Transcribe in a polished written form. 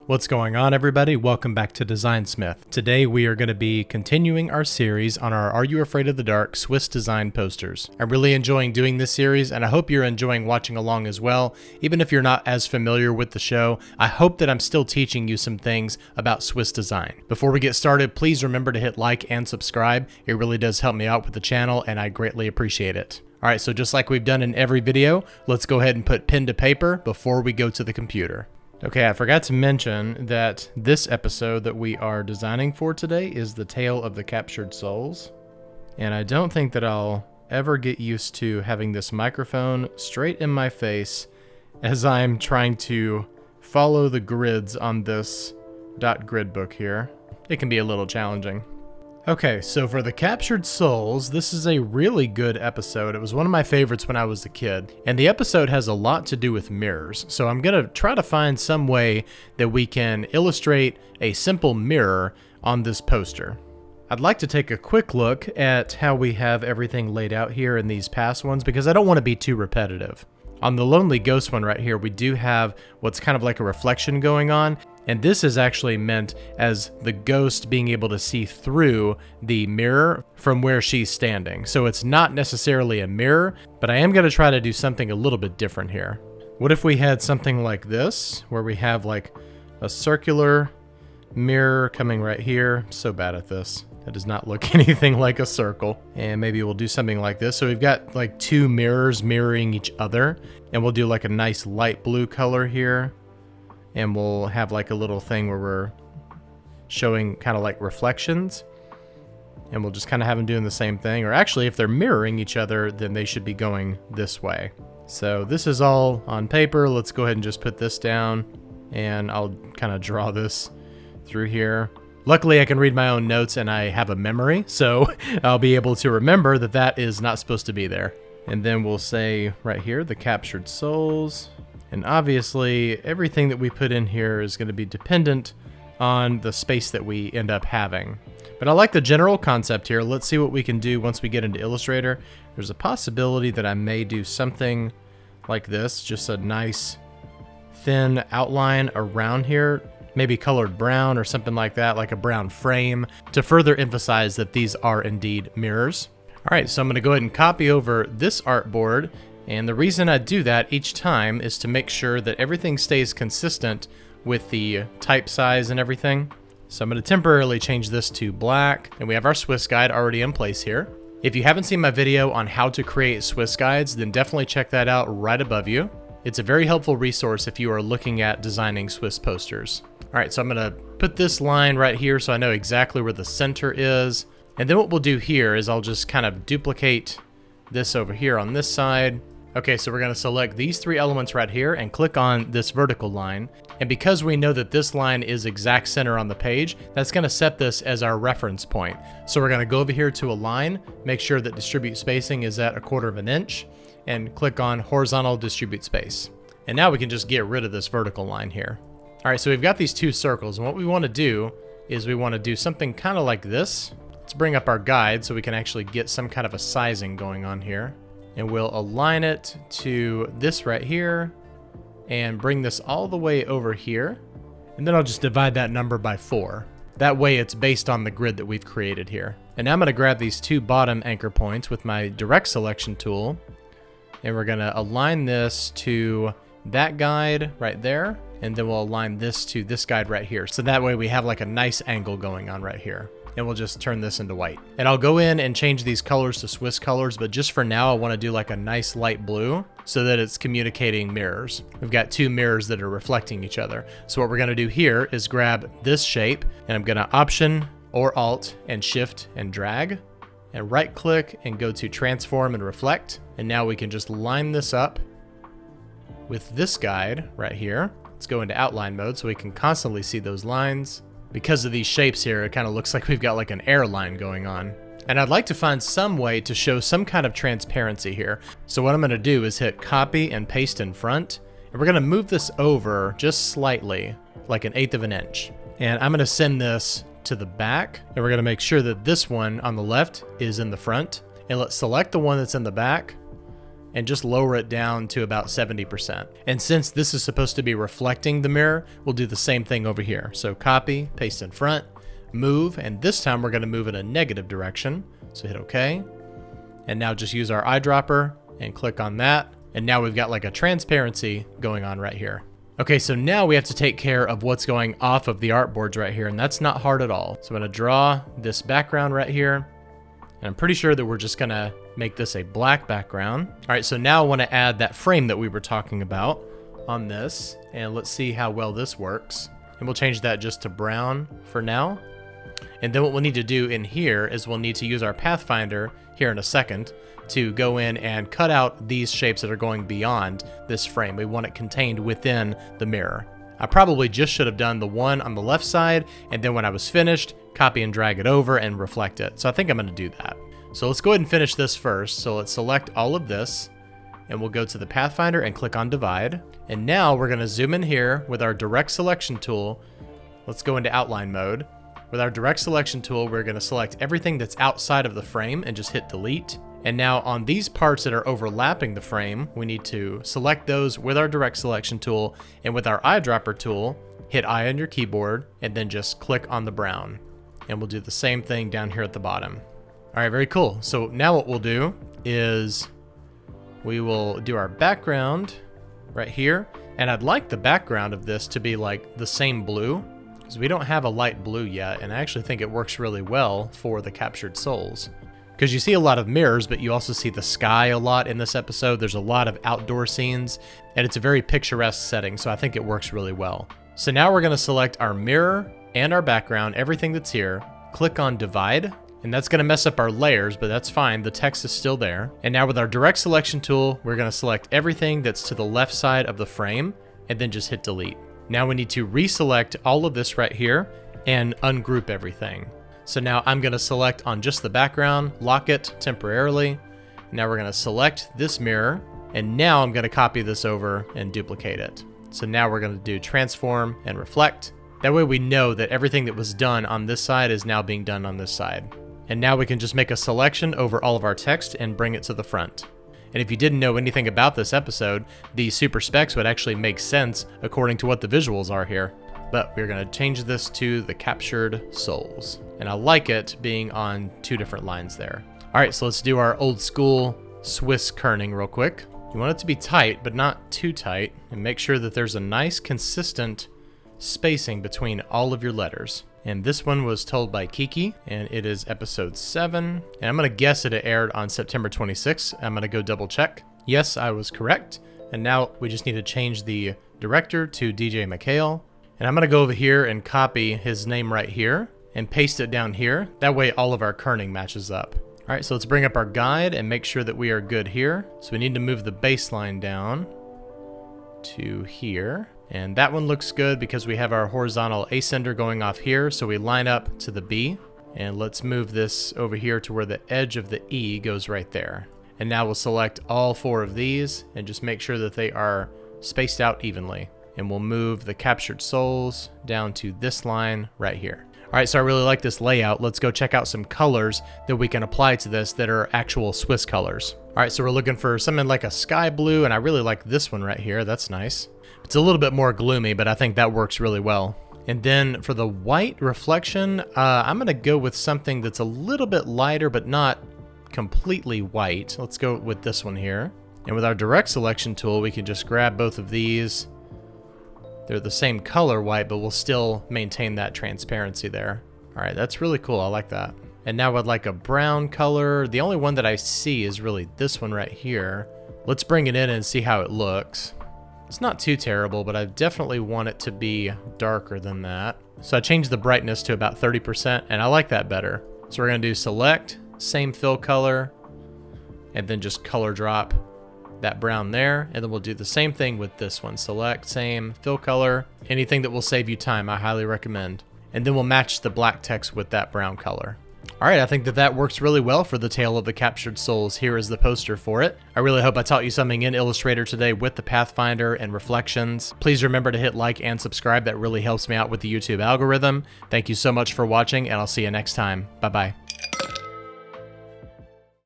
What's going on, everybody? Welcome back to Designsmith. Today we are going to be continuing our series on our Are You Afraid of the Dark Swiss design posters. I'm really enjoying doing this series, and I hope you're enjoying watching along as well. Even if you're not as familiar with the show, I hope that I'm still teaching you some things about Swiss design. Before we get started, please remember to hit like and subscribe. It really does help me out with the channel, and I greatly appreciate it. Alright, so just like we've done in every video, let's go ahead and put pen to paper before we go to the computer. Okay, I forgot to mention that this episode that we are designing for today is the Tale of the Captured Souls. And I don't think that I'll ever get used to having this microphone straight in my face as I'm trying to follow the grids on this dot grid book here. It can be a little challenging. Okay, so for the Captured Souls, this is a really good episode. It was one of my favorites when I was a kid, and the episode has a lot to do with mirrors. So I'm gonna try to find some way that we can illustrate a simple mirror on this poster. I'd like to take a quick look at how we have everything laid out here in these past ones because I don't want to be too repetitive. On the Lonely Ghost one right here, we do have what's kind of like a reflection going on, and this is actually meant as the ghost being able to see through the mirror from where she's standing. So it's not necessarily a mirror, but I am going to try to do something a little bit different here. What if we had something like this, where we have like a circular mirror coming right here? I'm so bad at this. That does not look anything like a circle. And maybe we'll do something like this. So we've got like two mirrors mirroring each other, and we'll do like a nice light blue color here. And we'll have like a little thing where we're showing kind of like reflections. And we'll just kind of have them doing the same thing. Or actually, if they're mirroring each other, then they should be going this way. So this is all on paper. Let's go ahead and just put this down. And I'll kind of draw this through here. Luckily, I can read my own notes and I have a memory, so I'll be able to remember that that is not supposed to be there. And then we'll say right here, the Captured Souls. And obviously, everything that we put in here is going to be dependent on the space that we end up having. But I like the general concept here. Let's see what we can do once we get into Illustrator. There's a possibility that I may do something like this, just a nice thin outline around here. Maybe colored brown or something like that, like a brown frame, to further emphasize that these are indeed mirrors. All right, so I'm gonna go ahead and copy over this artboard, and the reason I do that each time is to make sure that everything stays consistent with the type size and everything. So I'm gonna temporarily change this to black, and we have our Swiss guide already in place here. If you haven't seen my video on how to create Swiss guides, then definitely check that out right above you. It's a very helpful resource if you are looking at designing Swiss posters. All right, so I'm gonna put this line right here so I know exactly where the center is. And then what we'll do here is I'll just kind of duplicate this over here on this side. Okay, so we're gonna select these three elements right here and click on this vertical line. And because we know that this line is exact center on the page, that's gonna set this as our reference point. So we're gonna go over here to align, make sure that distribute spacing is at 1/4 inch, and click on horizontal distribute space. And now we can just get rid of this vertical line here. All right, so we've got these two circles, and what we want to do is we want to do something kind of like this. Let's bring up our guide so we can actually get some kind of a sizing going on here. And we'll align it to this right here and bring this all the way over here. And then I'll just divide that number by 4. That way it's based on the grid that we've created here. And now I'm going to grab these two bottom anchor points with my direct selection tool. And we're going to align this to that guide right there. And then we'll align this to this guide right here. So that way we have like a nice angle going on right here. And we'll just turn this into white. And I'll go in and change these colors to Swiss colors, but just for now I want to do like a nice light blue so that it's communicating mirrors. We've got two mirrors that are reflecting each other. So what we're going to do here is grab this shape, and I'm going to Option or Alt and Shift and drag, and right click and go to Transform and Reflect. And now we can just line this up with this guide right here. Let's go into outline mode so we can constantly see those lines. Because of these shapes here, it kind of looks like we've got like an airline going on. And I'd like to find some way to show some kind of transparency here. So what I'm going to do is hit copy and paste in front. And we're going to move this over just slightly, like 1/8 inch. And I'm going to send this to the back. And we're going to make sure that this one on the left is in the front. And let's select the one that's in the back. and just lower it down to about 70%. And since this is supposed to be reflecting the mirror, we'll do the same thing over here. So copy, paste in front, move, and this time we're going to move in a negative direction. So hit OK. And now just use our eyedropper and click on that. And now we've got like a transparency going on right here. Okay, so now we have to take care of what's going off of the artboards right here, and that's not hard at all. So I'm going to draw this background right here, and I'm pretty sure that we're just going to make this a black background. All right, so now I want to add that frame that we were talking about on this, and let's see how well this works. And we'll change that just to brown for now. And then what we'll need to do in here is we'll need to use our Pathfinder here in a second to go in and cut out these shapes that are going beyond this frame. We want it contained within the mirror. I probably just should have done the one on the left side, and then when I was finished, copy and drag it over and reflect it. So I think I'm going to do that. So let's go ahead and finish this first. So let's select all of this, and we'll go to the Pathfinder and click on Divide. And now we're going to zoom in here with our Direct Selection tool. Let's go into outline mode. With our Direct Selection tool, we're going to select everything that's outside of the frame and just hit Delete. And now on these parts that are overlapping the frame, we need to select those with our Direct Selection tool, and with our eyedropper tool, hit I on your keyboard and then just click on the brown. And we'll do the same thing down here at the bottom. All right, very cool. So now what we'll do is we will do our background right here. And I'd like the background of this to be like the same blue, because we don't have a light blue yet, and I actually think it works really well for the captured souls. Because you see a lot of mirrors, but you also see the sky a lot in this episode. There's a lot of outdoor scenes, and it's a very picturesque setting, so I think it works really well. So now we're going to select our mirror and our background, everything that's here, click on Divide, and that's going to mess up our layers, but that's fine. The text is still there. And now with our Direct Selection tool, we're going to select everything that's to the left side of the frame, and then just hit Delete. Now we need to reselect all of this right here and ungroup everything. So now I'm going to select on just the background, lock it temporarily. Now we're going to select this mirror, and now I'm going to copy this over and duplicate it. So now we're going to do transform and reflect. That way we know that everything that was done on this side is now being done on this side. And now we can just make a selection over all of our text and bring it to the front. And if you didn't know anything about this episode, the super specs would actually make sense according to what the visuals are here. But we're going to change this to the captured souls. And I like it being on two different lines there. All right, so let's do our old school Swiss kerning real quick. You want it to be tight, but not too tight. And make sure that there's a nice consistent spacing between all of your letters. And this one was told by Kiki, and it is episode 7. And I'm going to guess that it aired on September 26th. I'm going to go double check. Yes, I was correct. And now we just need to change the director to DJ McHale. And I'm going to go over here and copy his name right here and paste it down here. That way all of our kerning matches up. All right, so let's bring up our guide and make sure that we are good here. So we need to move the baseline down to here. And that one looks good because we have our horizontal ascender going off here. So we line up to the B. And let's move this over here to where the edge of the E goes right there. And now we'll select all 4 of these and just make sure that they are spaced out evenly. And we'll move the captured souls down to this line right here. All right, so I really like this layout. Let's go check out some colors that we can apply to this that are actual Swiss colors. All right, so we're looking for something like a sky blue, and I really like this one right here. That's nice. It's a little bit more gloomy, but I think that works really well. And then for the white reflection, I'm going to go with something that's a little bit lighter, but not completely white. Let's go with this one here. And with our Direct Selection tool, we can just grab both of these. They're the same color white, but we'll still maintain that transparency there. All right, that's really cool. I like that. And now I'd like a brown color. The only one that I see is really this one right here. Let's bring it in and see how it looks. It's not too terrible, but I definitely want it to be darker than that. So I changed the brightness to about 30%, and I like that better. So we're gonna do select, same fill color, and then just color drop that brown there, and then we'll do the same thing with this one. Select, same, fill color, anything that will save you time, I highly recommend. And then we'll match the black text with that brown color. All right, I think that works really well for the Tale of the Captured Souls. Here is the poster for it. I really hope I taught you something in Illustrator today with the Pathfinder and reflections. Please remember to hit like and subscribe. That really helps me out with the YouTube algorithm. Thank you so much for watching, and I'll see you next time. Bye-bye.